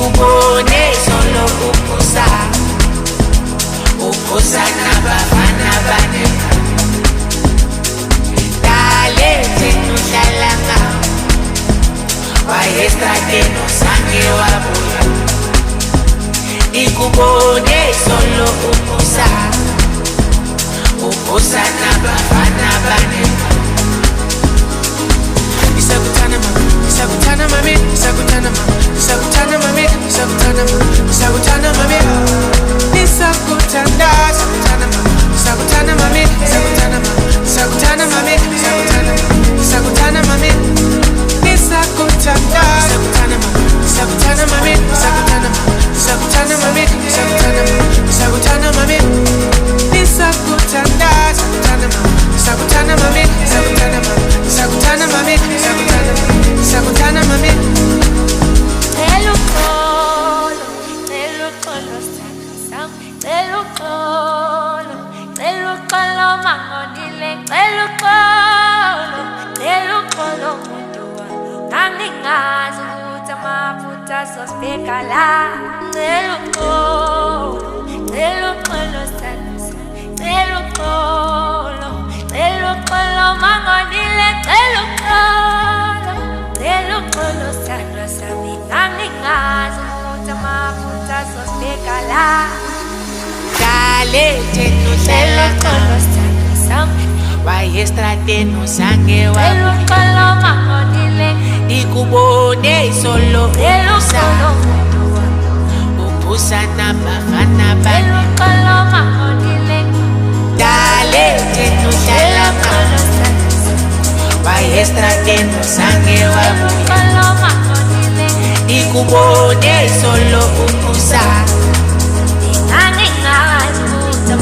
Nikubone solo ukusa nabafana banenga dale tenuhlala ngawo wayestradeni usange wabuya nikubone solo ukusa nabafana banenga Ngisakuthanda mami, ngisakuthanda mami, ngisakuthanda mami, ngisakuthanda mami, ngisakuthanda mami, ngisakuthanda mami, ngisakuthanda, ngisakuthanda mami, ngisakuthanda mami, ngisakuthanda mami, ngisakuthanda mami, ngisakuthanda mami, ngisakuthanda, ngisakuthanda mami, ngisakuthanda mami, ngisakuthanda mami, ngisakuthanda mami, ngisakuthanda mami, ngisakuthanda mami, ngisakuthanda, ngisakuthanda mami, ngisakuthanda mami, ngisakuthanda mami, ngisakuthanda mami, ngisakuthanda mami. Eluqolo mangonile, eluqolo muntu angingazi ukuthi amaphutha sosibheka la. Eluqolo sanisa, eluqolo mangonile, eluqolo sanisa, angingazi ukuthi amaphutha sosibheka la. Dale tenuhlala ngawo wayestradeni usange wabuya nikubone solo ukusa nabafana banenga dale tenuhlala ngawo wayestradeni usange wabuya nikubone solo ukusa angingazi ukuthi